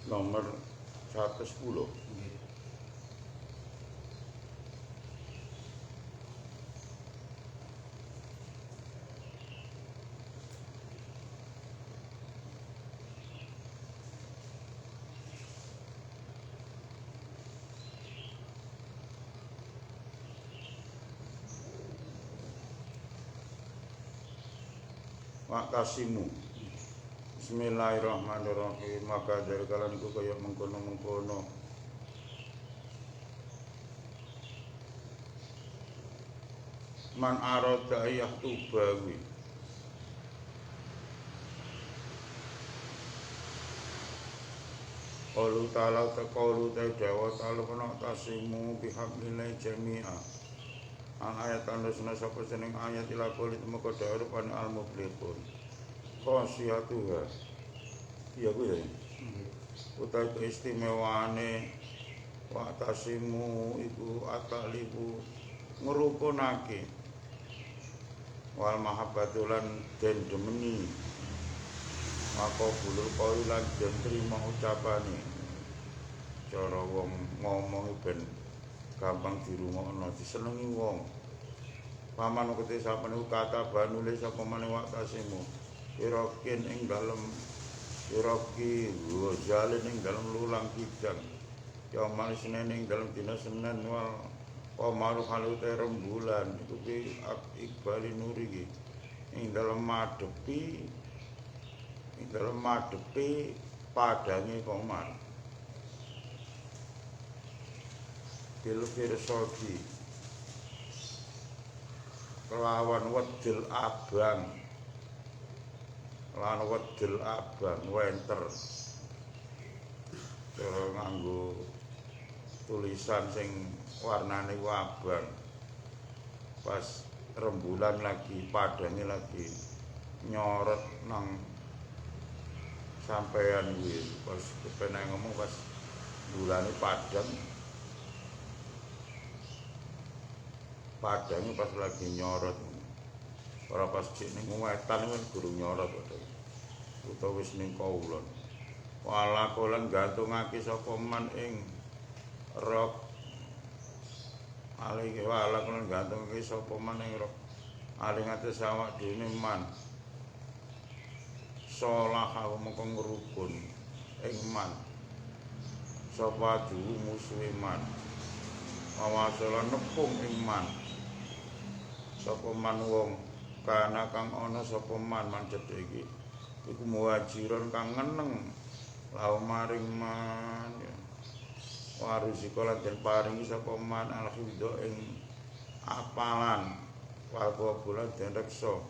Nomor 110. Makasimu. Bismillahirrahmanirrahim. Maka dari kalian iku kaya mengkono-mengkono. Man arada ayah tubawi. Qalu ta'ala taqalu ta'ala ta'ala kana tasimu bihablillah jami'a. Ang ayat tandasna sapa seneng ayat ila kulit maka daru pan al-muflihun. Khosiyatuha. Iya kuwi ya. Utawa istimewane wa tasimu iku atalibu ngrukunake wal mahabbatulan den demeni maka bulur koi lan den trima ucapane cara wong ngomong ben gampang dirungokno disenengi wong paman kete sapane kata banulis sapa meneh waktasimu irakin ing dalem iraki jalin ing dalem lulang kijang ya manisne ing dalem dina Senin wal Qamaru halute rembulan iku ki Iqbali Nuri iki ing dalem madhepi padange Qamar bil firsati kelawan wedil abang wenter cara nganggo tulisan sing warnane abang pas rembulan lagi padange lagi nyorot nang sampean kuwi pas kepenak ngomong pas bulane padangnya pas lagi nyorot ora pas cek ning wetan kan guru nyorot utawa wis ning kaulon wala kolan gantungake sapa man ing rok alih wala kolan gantungake sapa man ing rok alih ngates awak dhewe man salah mengko ngrukun ing man sapa du musuhe man awasalan nepung ing man sapa man wong kana kang ana sapa man cedhek iki iku muhajiron kang ngeneng lau maring man warusikolan den paringi sapa man al-hidha ing apalan wal bulan den reksa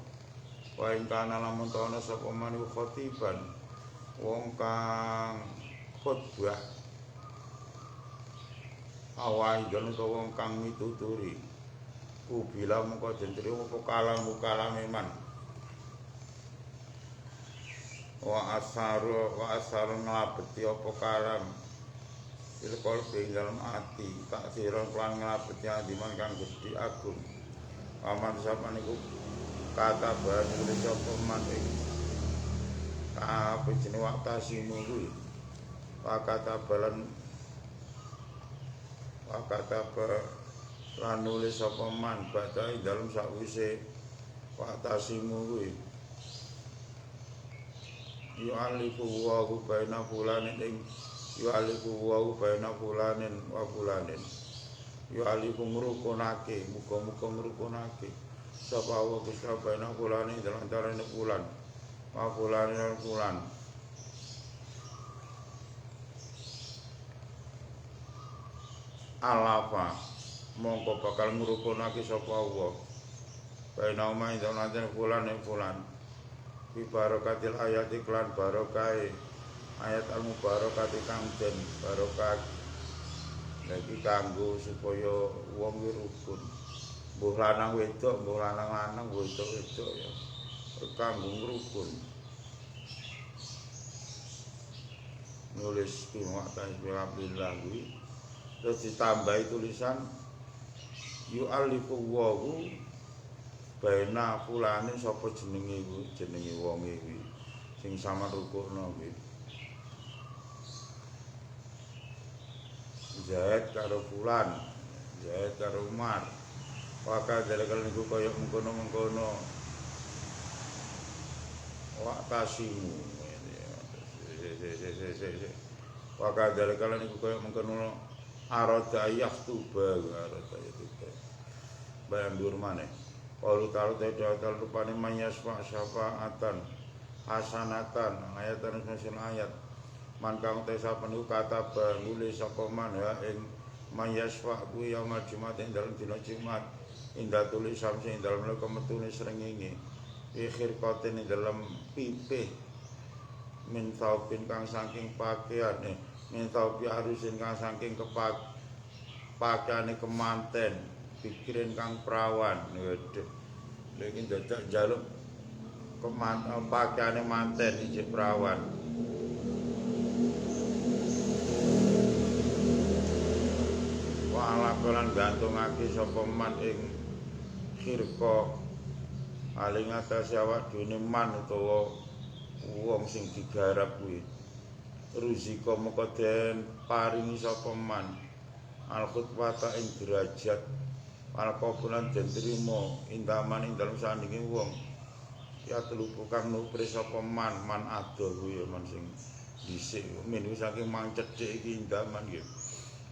wa ing kana lamun ana sapa man khotiban wong kang khotbah awaidan utawa wong kang mituturi kubila mengko den trimo apa kalame man wa asaru nglabeti apa kalam ilkol ing dalem ati tak sira lan nglabeti adiman kang gedhi agung aman sapa niku kata bahan nulis apa man ing apa jenenge waktasimu kuwi wakata lan nulis sapa man badai dalem sakwise waktasimu kuwi yu'alifu wa baina fulanin ing yu'alifu wa baina fulanin wa fulanin yu'alifu ngrukunake muga-muga ngrukunake sapa wa Gusti baina fulanin dalam antarane fulan wa fulanin lan fulan alafa mongko bakal ngrukunake sapa Allah baina umai dalam antarane fulan ing fulan bi barakatil ayat iklan barokai ayat al mubarakati kang den barokah lagi kanggo supaya wong rukun mbuh lanang wedok mbuh lanang wedok ya kanggo rukun nulis kiwatan billah kuwi terus ditambahi tulisan yu'alifu wahu baina fulane sapa jenenge wonge kuwi sing sama rukukno kuwi Zaid karo fulan Zaid karo Umar waka dalekal niku kaya mengkono-mengkono wa tasimu waka dalekal niku kaya mengkono arada yaktuba bandur maneh Qalu ta'ala rupane mayasfa syafa'atan hasanatan ayatan nasil ayat man kang tesa penuh kata nulis sapa man ya ing mayasfa kuwi yaumul jumat ing dalem dina Jumat indah tulis samse ing dalem kemetune srengenge ikhir koten ing dalem pipih min taupin kang saking pakaian min taupi harusin kang saking pakaiane kemanten pikirin kang prawan waduh iki dadak njaluk pakaiane manten iki prawan wala kolan gantungake sapa man ing khirqa aling atase awak dene man utawa wong sing digarap kuwi ruzika moko den paringi sapa man al khutbata ing derajat al qabulan den trima indaman ing dalem sandinge wong ya telupu kang nupri sapa man ado kuwi ya man sing dhisik men wis saking mang cedhik iki indaman nggih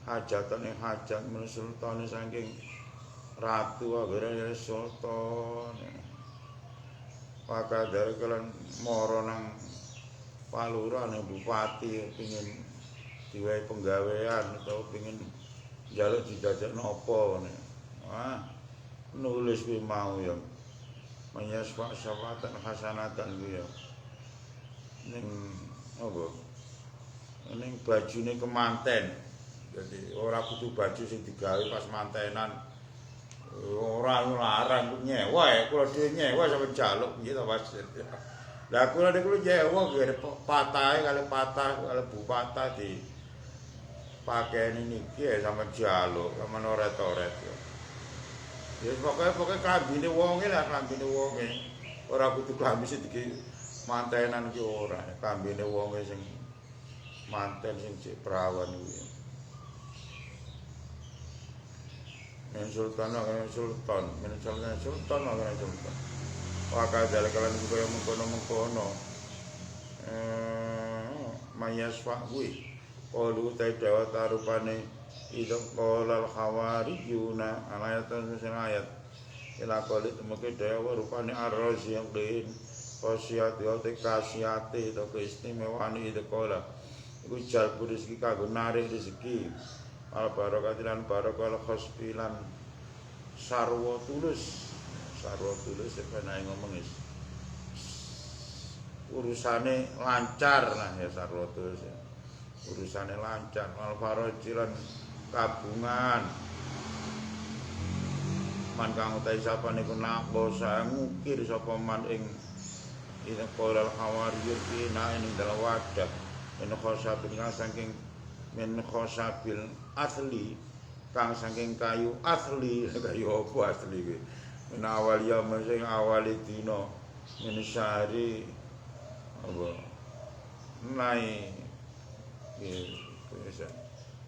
hajatan ing hajat men sultane saking ratu awere sultan pakadar kelan mara nang palurane bupati pengin diwehi penggawean utawa pengin njaluk didadekno apa ngene nulis kuwi mau ya menyasfa syafatan hasanatan kuwi ya ning apa ning bajune kemanten jadi ora kudu baju sing digawe pas mantenan ora larang nyewa ya kula dhewe nyewa sampe jaluk piye to Mas lah kula niku nyewa nggih patahe kali bupata di pakaian niki ya sampe jaluk sampe oret-oret ya ya pokoknya klambine wonge lah klambine wonge ora kudu klambi sing iki mantenan iki ora klambine wonge sing manten sing cek prawan kuwi men sultan waka dalekalan kaya mengkono mayasfa kuwi qalu ta'ala tarupane idza qala al-hawariyuna ayatan sing ayat ila qali temeke dewa rupane ar-raziqin khosiyati wa kasiyati to keistimewaan idza qala iku jalbu rezeki kanggo narik rezeki al barokatilan barokal khosbilan sarwa tulus sebenarnya ngomong urusane lancar nah ya sarwa tulus ya. Urusane lancar al farajilan kabungan man kang utahe sapa niku nakosa ngukir sapa man ing qolal hawariyyin ing dalam wadah ing khosabil kang saking men khosabil asli kang saking kayu asli kayu apa asli kuwi men awal ya sing awali dina men syahri apa nai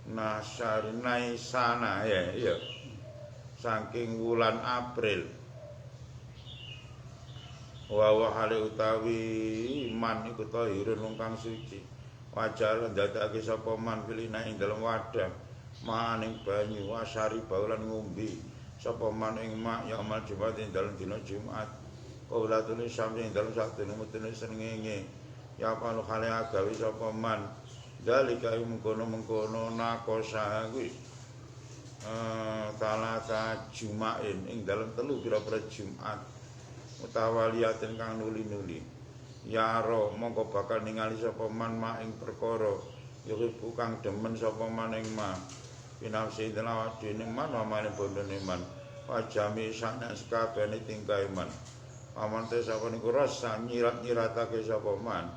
nah syarnai sana ya saking wulan April wa hale utawi man iku tahirun kang suci wajar ndadekake sapa man pilina ing dalem wadah maning banyu wasari baulan ngombe sapa man ing mak ya amal Jumat ing dalem dina Jumat kaulatune sami ing dalem sadene mutune srengenge ya palu hale agawe sapa man dalika mengkono nakosa kuwi talata Jumain ing dalem telu pira-pira Jumat utawaliyatin kang nuli-nuli yaro mongko bakal ningali sapa man mak ing perkara yuku kang demen sapa man ing mak pinamsi delawat dene man mamane bondone man wajami sakna sakabehane tingkae man pamante sapa niku rasa nyirat-nyiratake sapa man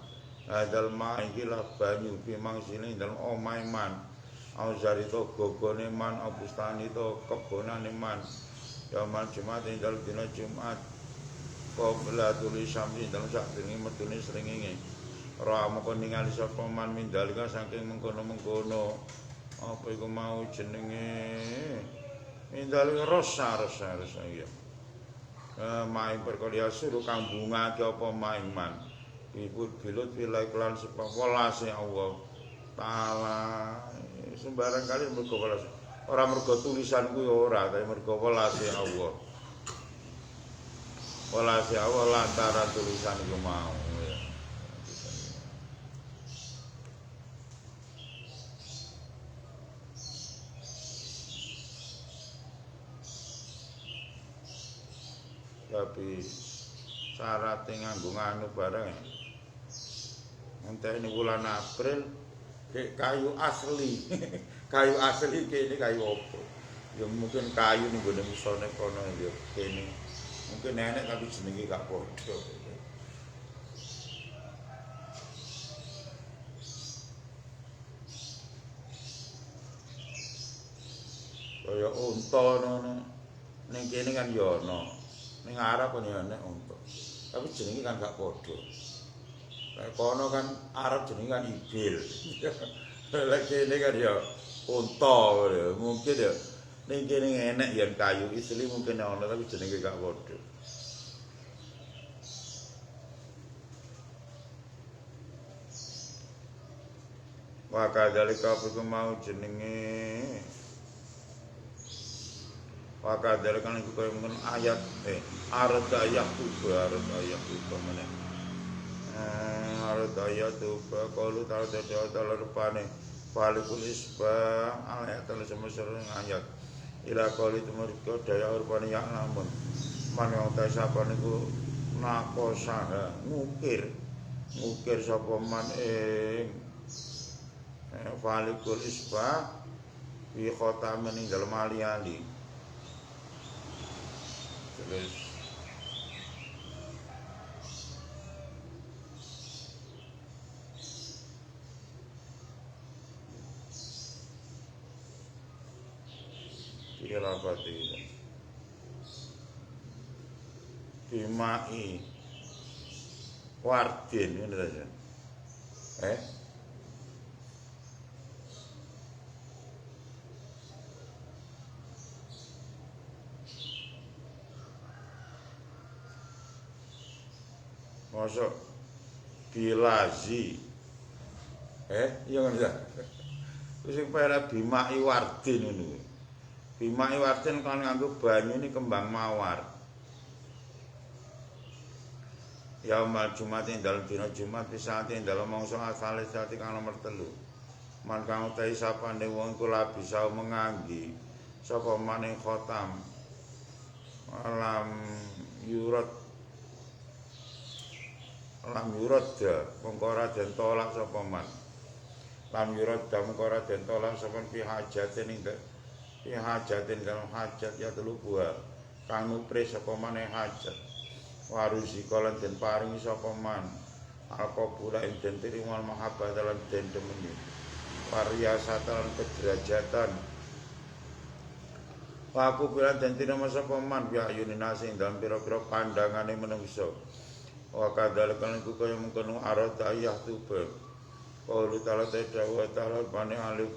hadal ma iki la banyu pimang sine dalem omahe man auzari to gogone man abustani to kebonane man ya man Jumat ing dalem dina Jumat qabla tulisam ing dalem sakdenge medune srengenge ora moko ningali sapa man mindalika saking mengkono-mengkono apa iku mau jenenge mindalika rasa ya maing perkara suruh kang bungake apa maing man ibu bilut wilayah kelan sebab walase Allah taala sembarang kali mergo walase ora mergo tulisan kuwi ora tapi mergo walase Allah walase Allah lantaran tulisan iku mau ya. Tapi syarat nganggo nganu bareng enteni wulan April kayu asli kayu asli kene kayu opo ya mungkin kayu ning gone musone kono ya kene mungkin enek tapi jenenge gak padha kaya unta ngono ning kene kan ya ana ning Arab kan ya enek unta tapi jenenge kan gak padha lek kono kan Arab jenenge kan ibil lek kene kan ya unta mungkin ya ning kene enek yen kayu isli mungkin ana tapi jenenge gak padha maka dalika iku mau jenenge maka dalika iku kaya mungkin ayat arad ayat tuh meneh arad ayat tuh kalau tahu rupane falikul isba ayat semester ayat ila kali temurko daya rupane yak lamun man wong ta sapa niku nakosa ngukir sapa man ing falikul isba fi khotamin ing dalem ali-ali terus kira apa itu bimai wardin ini saja masuk bilazi iya kan ya terus yang pada bimai wardin ini bimai wardin kan nganggo banyu ini kembang mawar yaumal Jumat ing dalem dina Jumat pisaati ing dalem mangsa asale sati kang nomor 3 man kang utahi sapane wong iku bisa menganggi sapa maning khotam alam yurat mongko ora den tolak sapa man lam yurat mongko ora den tolak sapa pihajatin ing pihajatin dalam hajat ya telu buah kang nupris sapa maneh hajat warusi kolan den paringi sapa man alqabula ing den tirimal mahabbah dalam den demeni wariyasatan kederajatan aku bilang den tirima sapa man ya ayunina sing dalam pira-pira pandangane menungso wa kadhalika iku kaya mengkono arad ayah tuba qaulu ta'ala ta'ala bani alif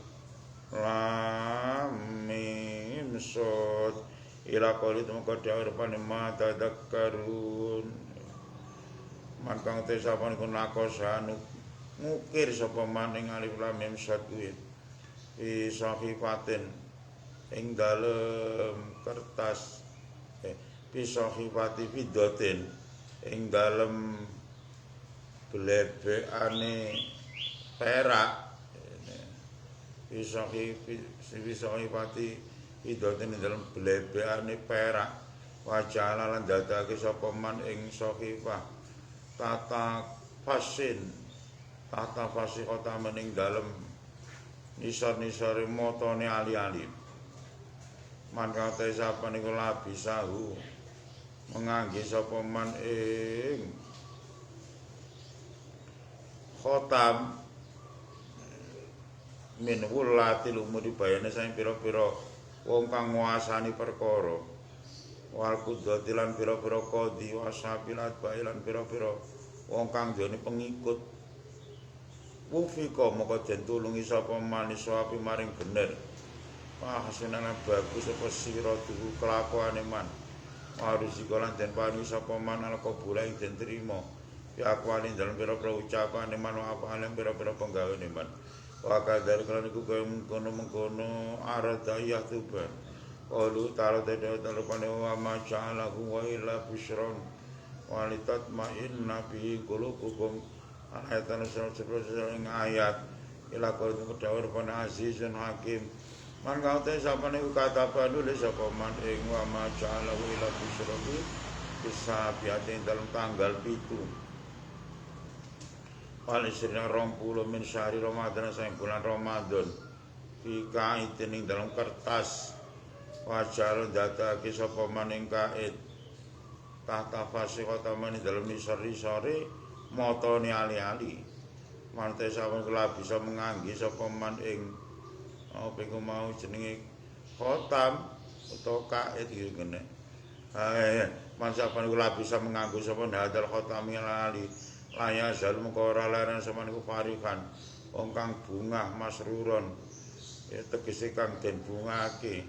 lam mim sad ila qauli maka dawuh pane ma tadakkarun man kang te sapa niku nakosanu ngukir sapa man ing alif lam mim sad kuwi sahifatin ing dalem kertas sahifati fidatin ing dalem blebekane perak sahifati fidatin ing dalem blebekane perak wajah lan dadake sapa man ing sahifah tata kota mening dalem nisor-nisore motone ali-ali man kate sapa niku labisahu mengangge sapa man ing khotam min wulatil umuri bayane saing pira-pira wong kang nguasani perkara wal kudzati lan pira-pira qadi wasabilat bailan pira-pira wong kang jane pengikut wufika moko den tulungi sapa manusa api maring bener hasilane bagus apa sira duhu kelakuane man harus dikolan den paring sapa man al kabula ing den trima ya akwali dalem pira-pira ucapane man apa alem pira-pira penggaweane man wa kadar kan iku kaya mengkono aradayah tuban qalu ta'ala telepane wa ma ja'alahu wa illa busyron walitat ma'inna bi qulubukum ayatan ing ayat ila qul dawuh pana azizun hakim man kaute sapane kata nulis sapa man ing wa ma ja'alahu ila busyron bisa biate dalam tanggal 7 Palestina 20 min syahri Ramadan sayang bulan Ramadan fi kaitin ing dalam kertas wajar dadake sapa maning kait tahta fasiqata man dalam nisari-sari motone ali-ali mante sawen kula bisa mengangge sapa man ing apa iku mau jenenge khotam utawa kait iki kene man saben kula bisa menganggo sapa hadal khotam ali laya zal mengko ora leren sama niku farikan wong kang bungah masruron ya tegese kang den bungake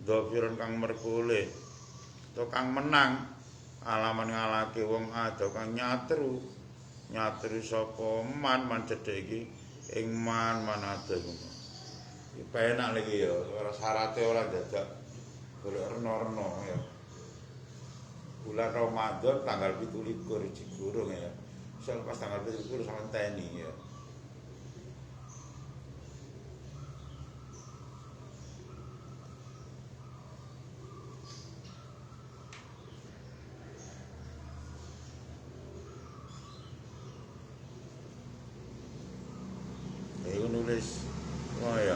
dhafirun kang merkule to kang menang alaman ngalake wong ado kang nyatru sapa man cedhek iki ing man ado iki penak lagi ya ora syarate ora dadak golek reno-reno ya bulan Ramadan tanggal 17 Jigurung ya soal pas tanggal 17 sama teni ya. Ayo nulis oh ya.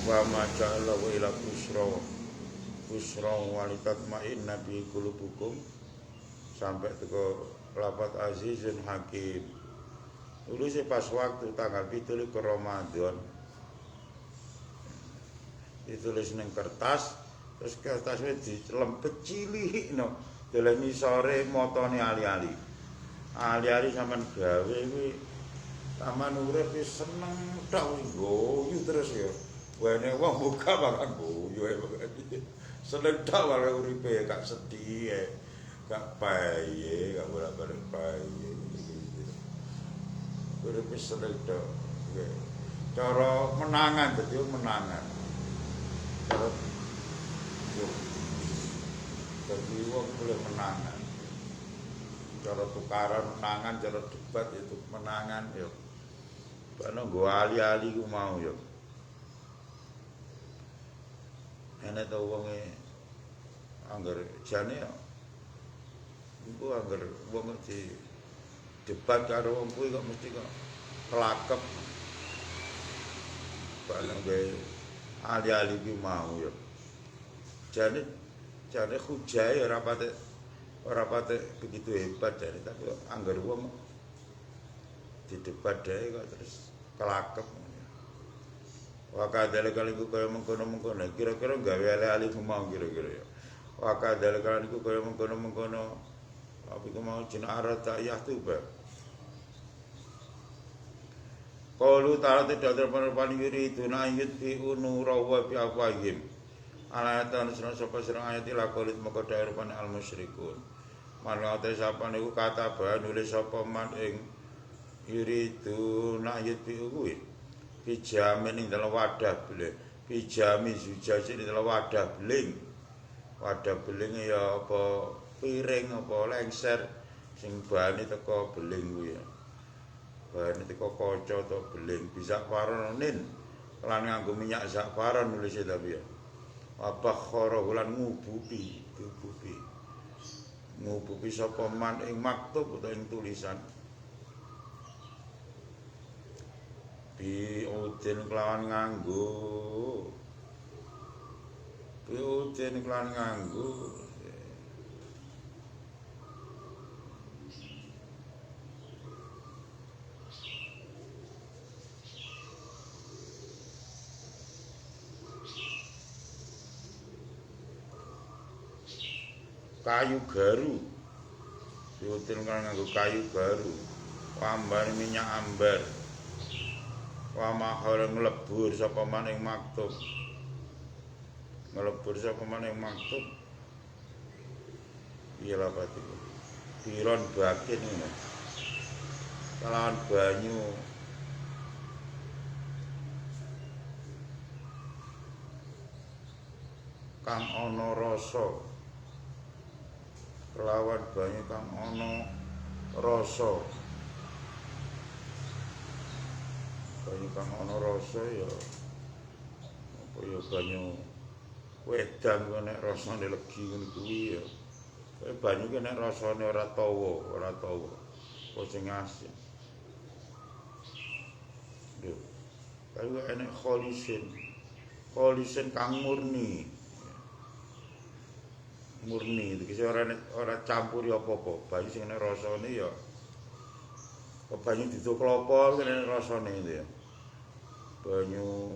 Wa ma ja'ala wa ila busra walitat ma'in nabi qulubukum sampai teko lapat azizun hakim tulis pas waktu tanggal 7 ke Ramadan ditulis neng kertas terus kertasnya dilempet cilik no dalam sore motone ali-ali sampean gawe kuwi sampean urip wis seneng tok guyu terus ya wene wong buka bakal guyu seneng tok wae uripe gak sedih gak paye, gak bolak-balik paye gitu. Kudu wis seneng tok. Cara menangan dadi menangan. Cara dadi wong boleh menangan. Cara tukaran menangan, cara debat itu menangan yo. Bano nggo ali-ali ku mau yo. Enek to wonge angger jane yo iku angger wong di debat karo wong kuwi kok mesti kok kelakep bareng gawe ali-ali ki mau ya jane hujai ora pate begitu hebat jane tapi angger wong di debat dhewe kok terus kelakep wakadale kali ku kaya mengkono-mengkono kira-kira gawe ali-ali ku mau kira-kira ya wakadale kali ku kaya mengkono-mengkono tapi ku mau jin aradayah tuba qalu ta'ala tidak terpan yuri tunayut fi unura wa fi afwahim ayatan sira sapa sira ayat ila qalit maka daerpan al musyrikun Manate sapa niku katabahan nulis sapa man ing yuridu nayit kuwi. Pijamin ing dalam wadah beling. Pijami sujasi ing dalam wadah beling. Wadah beling ya apa piring apa lengser sing bahane teko beling kuwi. Bahane teko kaca atau beling bisa paronin lan nganggo minyak za'faran nulis tapi ya. Apa khara lan ngubupi, ngubupi. Ngubupi sapa man ing maktub utawa ing tulisan. Bi udin kelawan nganggo. Bi udin kelawan nganggo. Kayu garu. Diutin kan nganggo kayu garu. Ambar minyak ambar. Wa mahal nglebur sapa man ing maktub. Nglebur sapa man ing maktub. Iya lah pati. Piron bakin ngono. Kalawan banyu kang ana rasa. Kelawan banyu kang ana rasa. Banyu kang ana rasa ya apa ya banyu wedang nek rasane legi ngono kuwi ya. Banyu ki nek rasane ora tawa. Apa sing asin. Lho. Kaya enek kholisin kang murni. Murni iki ora campuri apa-apa. Banyu sing nek rasane ya banyu diduk klapa kene rasane ya. Banyu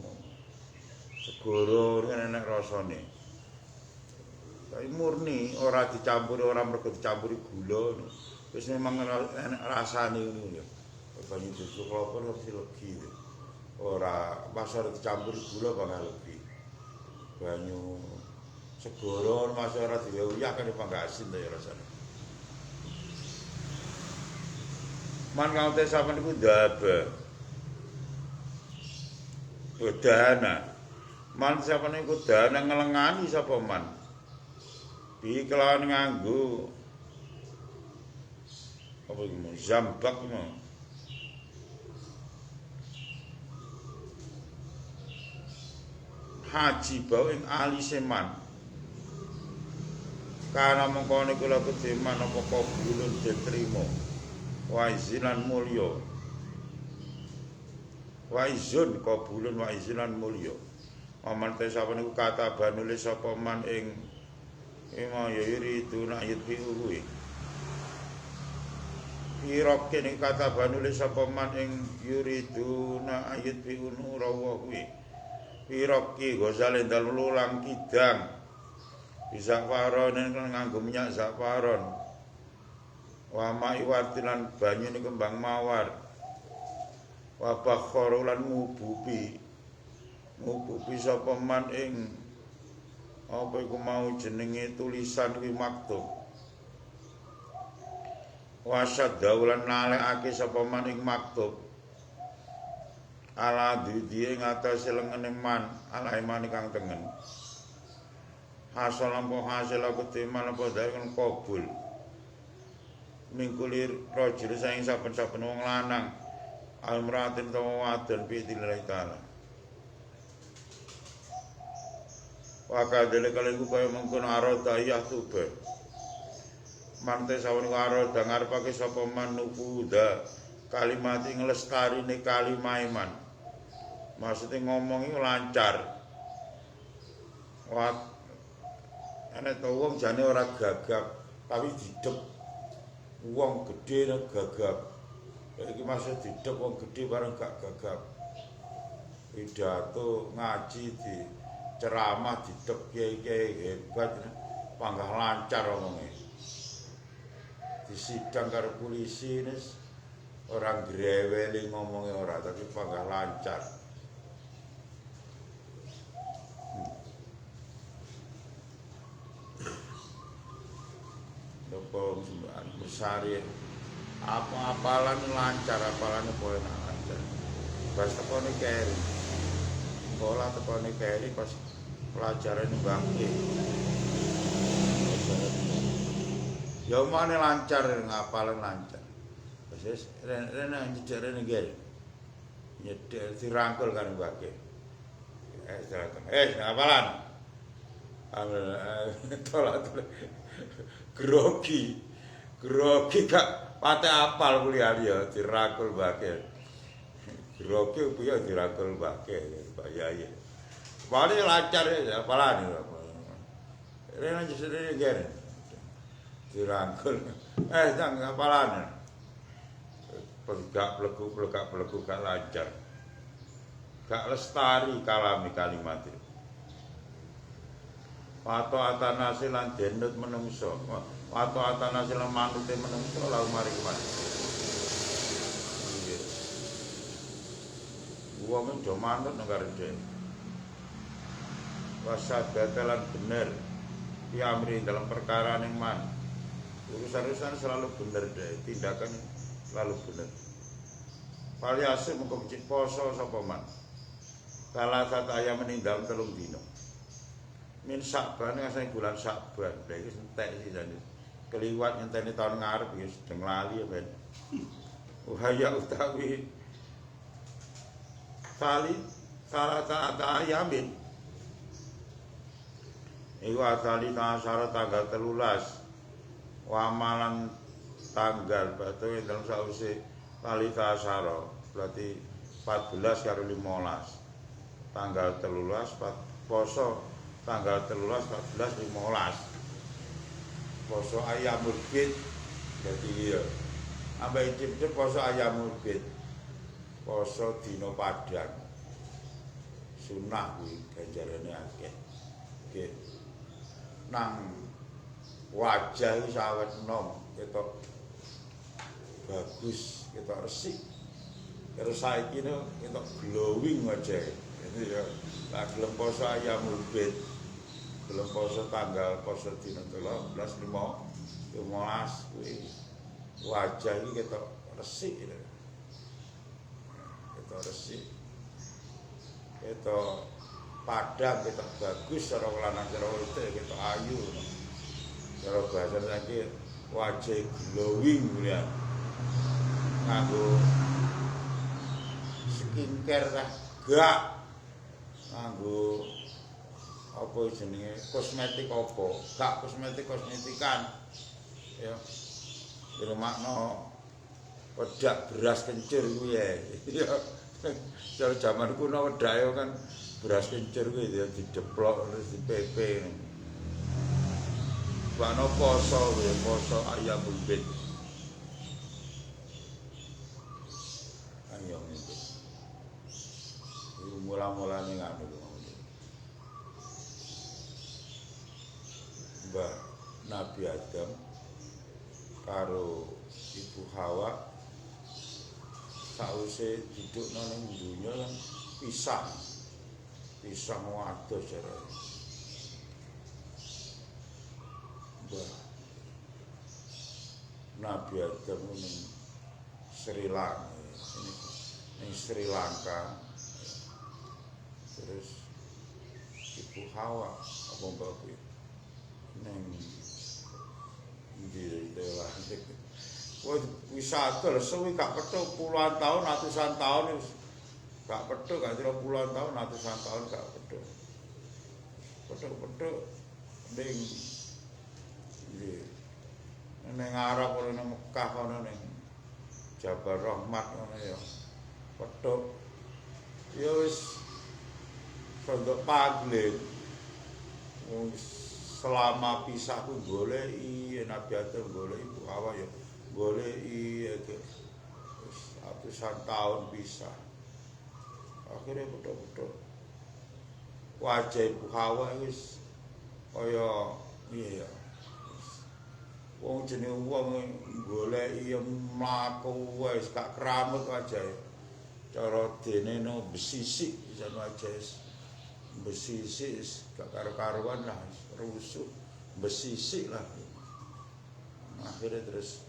segoro kene nek rasane. Kae murni ora dicampuri ora mergo dicampuri gula. Wis memang enek rasane ngono ya. Banyu diduk klapa mesti legi. Ora pasar dicampuri gula bakal legi. Banyu segoro masih ora diuyah kan pangga asin ta ya rasane. Man kang te sampeyan iku ndaba. Dana. Man sampeyan iku dana ngelengani sapa man. Bi kelawan nganggo apa iki zambak mo. Haji bau ing alise man. Karena mengkono kula kediman apa kabulun diterima. Wa izilan mulya. Wa izun kabulun wa izilan mulya. Aman te sapa niku kata banulis sapa man ing ima yiri tuna yitbi kuwi. Pirok kene kata banulis sapa man ing yuriduna ayitbi unurawa kuwi. Pirok ki gosale dalulang kidang. Bisa paron nganggo minyak za'faron. Wa ma'iwartilan banyu ni kembang mawar. Wa bakhorulan ngubupi. Ngubupi sapa man ing apa iku mau jenenge tulisan kuwi maktub. Wa sadaulan nalekake sapa man ing maktub. Ala didi ing atase lengene man, ala iman kang tengen. Hasil lampu hasil aku timan apa dari kan kabul mingkulir rojil saing saben-saben wong lanang almratin tawa wadon biidznillah taala wakadele kalian ku kaya mengkono aroda iyah tuba mante sawen aroda ngarepake sapa man nukuda kalimat ing lestarine kalimah iman maksudnya ngomongi lancar ana to wong jane ora gagap tapi didep wong gedhe nek gagap iki maksud didep wong gedhe bareng gak gagap pidato ngaji di ceramah didep kiai-kiai hebat panggah lancar omonge di sidang karo polisi nis orang grewele ngomongnya ora tapi panggah lancar. Apa Sari apalan lancar, apalannya poin lancar. Pas tekone keri, sekolah tekone keri pas pelajaran ini bangke. Ya mana lancar, ngapalan lancar. Pas rene nyejak rene keri, nyedek dirangkul kan bangke. Ngapalan? Tolak grogi gak pate apal kuliah dia dirangkul bangke. Grogi piye dirangkul bangke Pak Yai. Paling lancar ya apalan iki. Rene nyedek keri. Dirangkul. Jang apalan. Gak pelegu gak lancar. Gak lestari kalami kalimat itu. Wato atanasi lan denut menungso. Wato atanasi lan manute menungso lau mari kemana. Wong jo manut nang karo dhewe. Wasadata lan bener. Piamri dalam perkara ning man. Urusan-urusan selalu bener deh, tindakan selalu bener. Paliase mengko becik poso sapa man. Salah satu ayam meninggal 3 dino. Min Saban ngasih bulan Saban, lha iki entek iki jane. Keliwat ngenteni tahun ngarep iki sedeng lali ya ben. Wahaya utawi salah satu ayamin. Iku asali syarat tanggal 13. Wamalan tanggal berarti dalam sausi kali kasaro berarti 14 karo 15. Tanggal 13 poso tanggal 13, 14, 15 poso ayamul bid jadi iya ambek cip-cip poso ayamul bid poso dino padang sunah kuwi ganjarane akeh nggih nang wajah iki sawet nom ketok bagus ketok resik terus saiki ketok glowing wajah itu ya lah gelem poso ayamul bid belum poso tanggal poso dina 13 15 kuwi wajah iki ketok resik gitu. Ketok resik. Ketok padang ketok bagus cara lanang cara wedok ketok ayu. Cara bahasa saiki wajah glowing ya. Nganggo skincare kah? Gak. Nganggo apa jenenge kosmetik apa gak kosmetikan ya kira makna wedak beras kencur kuwi ya cara jaman kuno wedak kan beras kencur kuwi ya dideplok terus dipepe bano poso ayam bubit ayo iki mula-mulane nganu Mbah Nabi Adam karo Ibu Hawa sause duduk nang dunya kan pisah waduh jarane Mbah Nabi Adam ning Sri Lanka terus Ibu Hawa apa mbak kuwi neng di daerah wisata suwi gak petuk puluhan tahun ratusan tahun gak petuk gak kira puluhan tahun ratusan tahun gak petuk ning ning Arab ora nang Mekah kono ning Jabal Rahmat ngono ya petuk ya wis pondok paglen selama pisahku goleki Nabi Adam goleki Ibu Hawa ya goleki ratusan tahun pisah akhirnya betul-betul wajah Ibu Hawa wis kaya iya wong jenenge wong goleki mlaku wis gak keramet wajahe cara dene no besisik jan wajah besisik gak karo-karuan lah rusuk besisik lah akhirnya terus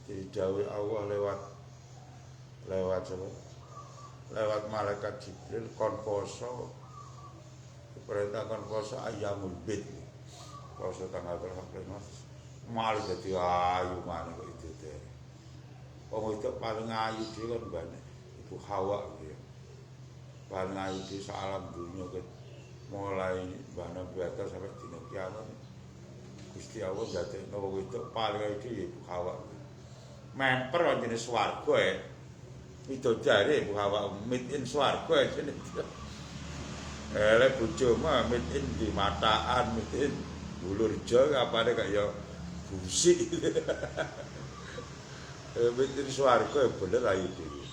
didhawuhi Allah lewat sapa? Lewat malaikat Jibril kon poso. Perintah kon poso Ayyamul Bid. Poso tanggal 13 malah dadi ayu maneh kok itu teh. Wong itu paling ayu dhewe kan banyak Ibu Hawa gitu ya. Paling ayu di salam dunia kan mulai bana biata sampai dina kiamat. Gusti Allah dadekno wong itu paling ayu dhewe Ibu Hawa. Memper jenis swarga itu jare Ibu Hawa made in swarga jenis. Lek bojo mah made in di mataan, made in Bulurjo apane kaya busik. Made in swarga bener ayu dhewe.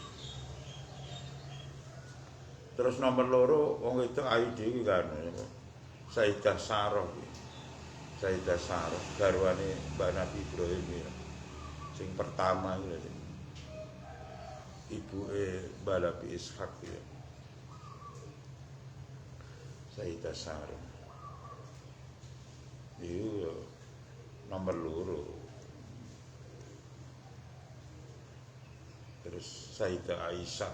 Terus nomor loro wong itu ayu dhewe kan Sayyidah Sarah. Sayyidah Sarah garwane Mbak Nabi Ibrahim ya. Sing pertama iki ibuke Mbak Nabi Ishak ya. Sayyidah Sarah. Itu nomor loro. Terus Sayyidah Aisyah.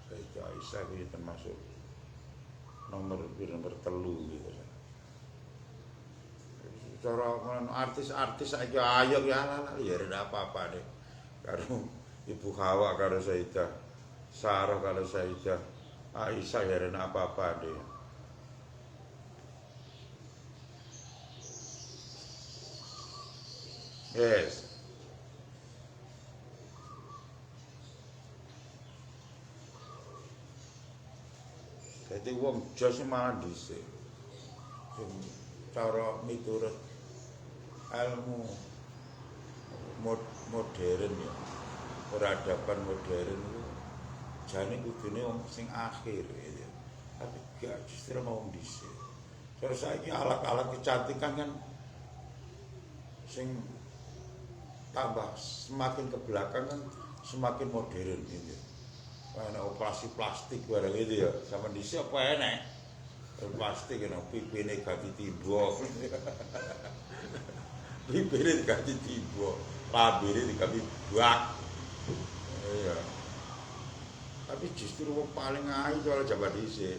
Sayyidah Aisyah itu termasuk nomor 3 gitu. Cara artis-artis saiki ayo ya ora apa-apa deh. Karo Ibu Hawa karo Sayyidah Sarah karo Sayyidah Aisyah ya ora apa-apa deh. Yes. Jadi wong jos malah dhisik. Cara miturut ilmu modern ya. Peradaban modern itu jane kudune wong sing akhir gitu. Tapi gak justru mau dhisik. Terus saiki alat-alat kecantikan kan sing tambah semakin ke belakang kan semakin modern gitu. Ana operasi plastik barang itu ya. Sama dhisik apa enek? Plastik ana pipine ganti tiba. Pipine ganti tiba, lambene diganti bak. Iya. Tapi justru wong paling ayu kalau jaman dhisik.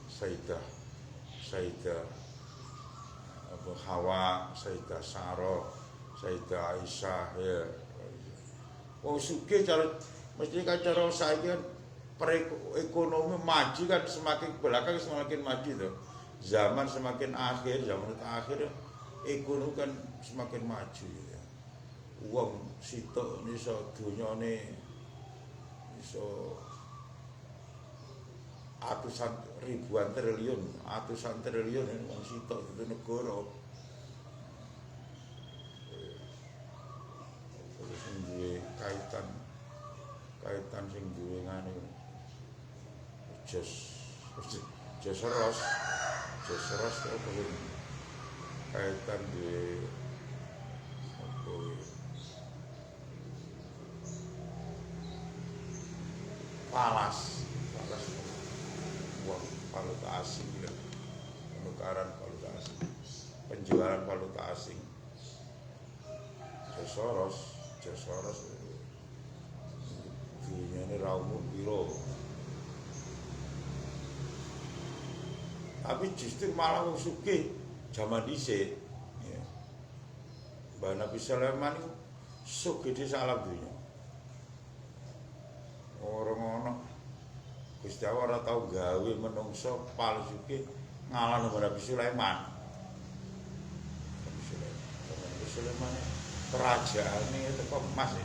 Sayyidah Abu Hawa, Sayyidah Sarah, Sayyidah Aisyah ya. Wong sugih cara mesti kan cara saiki kan perekonomi maju kan semakin belakang semakin maju tuh. Zaman semakin akhir, zaman akhir ekonomi kan semakin maju ya. Wong sitok iso donyane iso atusan ribuan triliun, atusan triliun wong sitok itu negara. Terus duwe kaitan sing duwe ngene jos ros kaitan duwe palas uang valuta asing ya. Penukaran valuta asing, penjualan valuta asing. Jos Soros dunyane ra umum piro. Tapi justru malah wong sugih jaman dhisik ya. Mbah Nabi Sulaiman itu sugih di salam dunya. Ora ngono. Gusti Allah ora tau gawe menungso paling sugih ngalahno Nabi Sulaiman. Nabi Sulaiman kerajaane itu kok emas ya.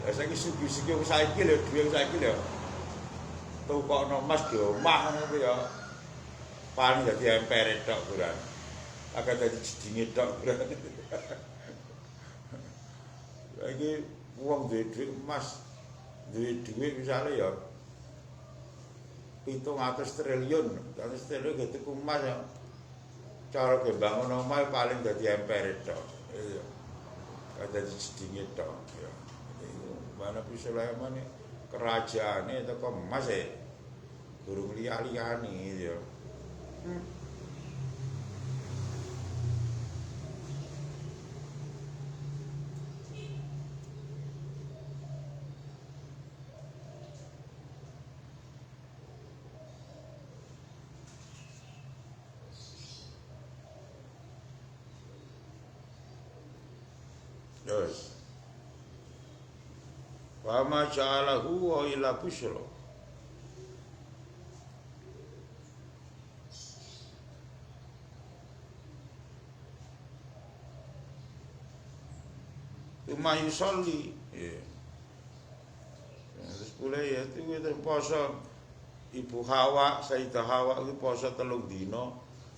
Lah saiki sugih-sugih saiki lho, dhuwit saiki lho. Tukokno emas di omah ngono ya. Paling dadi empere tok kuran. Agak dadi jedinge tok kuran. Lagi wong duwe dhuwit emas, duwe dhuwit misale ya 700 triliun, 700 triliun gitu emas ya. Cara ge bangun omah paling dadi empere tok. Iya. Dadi jedinge tok ya. Nabi Sulaiman kerajaane teko emas e. Durung liya-liyane ya. Terus wa ma ja'alahu wa illa busyra. Cuma yusolli ya. Terus boleh ya itu poso Ibu Hawa, Sayyidah Hawa itu poso 3 dina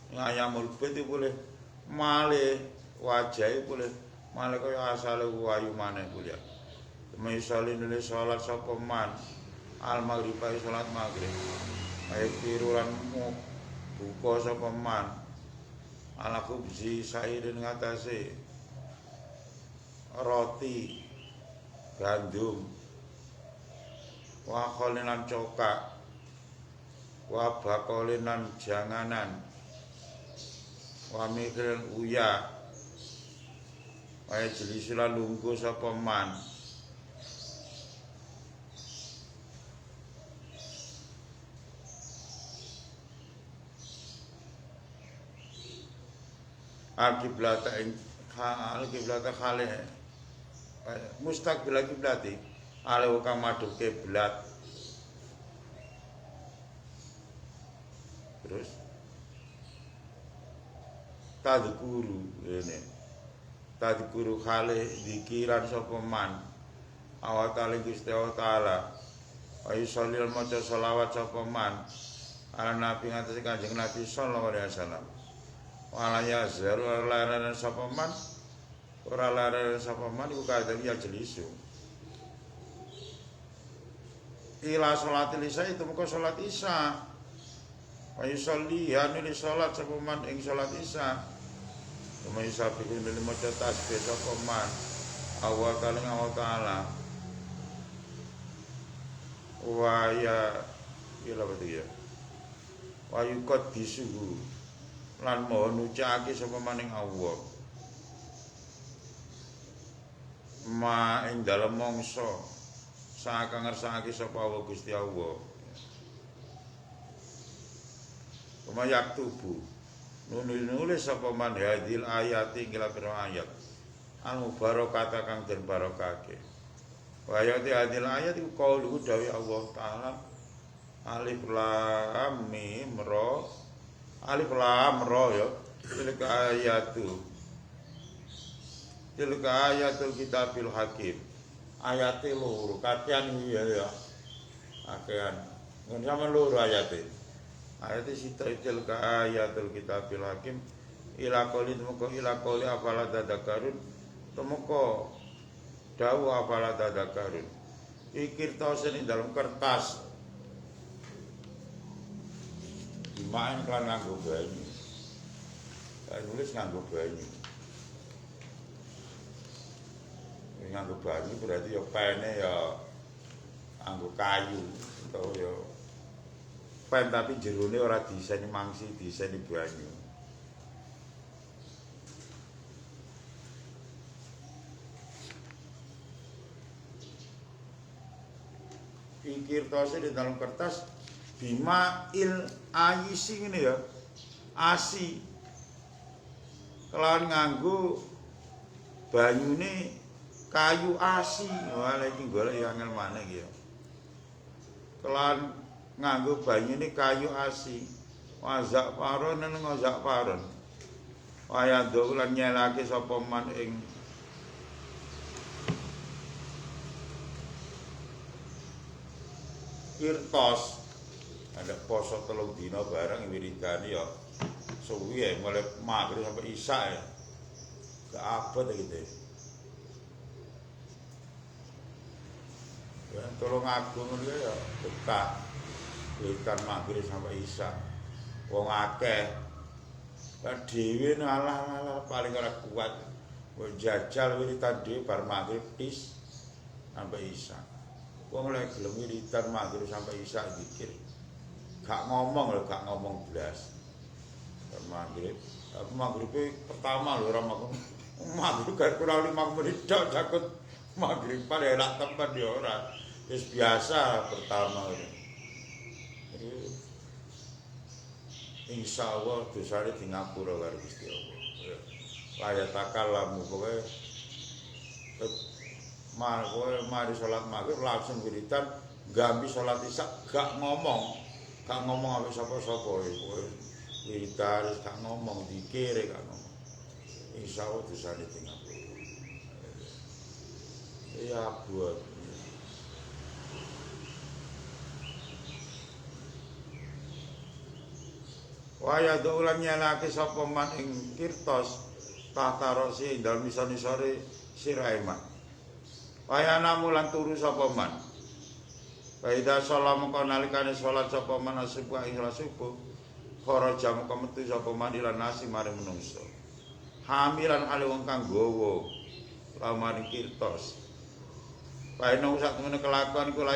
ngayamul bait itu boleh malih wajah boleh malih kaya asale wayu maneh kuliah. Misale nulis salat sapa man al maghrib salat maghrib. Ayo tirulan buka sapa man ala kubzi sairin ngatasé roti gandum wa kholinan cokak wa bakolinan janganan wa mikrin uya wa jelisulan lungguh sapa man al-kiblata ing al-kiblata khale mustaqbil kiblati ale kang madhep kiblat. Terus tadzkuru ngene tadzkuru khale zikiran sapa man awatale Gusti Allah taala ayo sholil maca selawat sapa man ala nabi ngatas Kanjeng Nabi sallallahu alaihi wasallam wala yazar ora sapa man ora laran sapa man iku kadang ya jelisu ila salatil isya itu muka salat isya ayo sholli ya nuli salat sapa man ing salat isya Umay sabi ko nila maca tasbih sapa man Allah taala wa ya ila batiya wa yuqaddisuhu lan mohon ucapake sapa maning Allah ma ing dalem mangsa sakang ngersakake sapa Allah Gusti Allah kumayak tubuh nulis sapa man hadil ayati ing ayat al mubarakata kang den barokake wa ayati hadil ayat iku qaulu dawi Allah taala alif lam mim ra alif lam ra ya tilka ayatul kitabil hakim ayate loro kakean ya akean ngono sampe loro ayate sita tilka ayatul kitabil hakim ila qoli temeka ila qoli afala tadakkarun temeka dawuh afala tadakkarun iki kertas ing dalam kertas dimain kan nganggo banyu nulis nganggo banyu nganggo banyu berarti ya pene ya nganggo kayu atau ya pen tapi jerone ora diseni mangsi diseni banyu pikir tose di dalam kertas bima il ayisi ngene ya asi kelawan nganggo banyune kayu asi wala iki golek ya angel maneh iki ya kelawan nganggo banyune kayu asi wazak paron nang ngazak paron waya dolan nyelake sapa man ing kirtos ada poso 3 dina bareng wiridane ya suwi mulai maghrib sampai isya ya gak abot gitu ya tolong agung ya betah wirid maghrib sampai isya wong akeh kan dhewe alah paling ora kuat jajal wiridan dhewe bar maghrib tis sampai isya wong lek gelem wiridan maghrib sampai isya zikir gak ngomong blas maghrib pertama lho ora maghrib kan kurang 5 menit tok takut maghrib paling enak tempat ya ora wis biasa pertama insyaallah dosane di ngapura karo Gusti Allah. Layak takal lamu pokoke Mari salat maghrib langsung wiridan, gambi salat isya gak ngomong ambek sapa-sapa kowe. Wiridan gak ngomong dikir gak ngomong. Insyaallah dosane tinggal. Ya buat. Waya dolan nyalake sapa man ing kirtos tahta rosi dalem isor-isore siraeman. Waya namulan turu sapa man. Baida salam mengko nalikane salat sapa man subuh ing salat subuh. Kharaja mengko metu sapa man lan nasi maring menungso. Hamilan ale wong kang gawa lawan kirtos. Bae nang sak temene kelakuan iku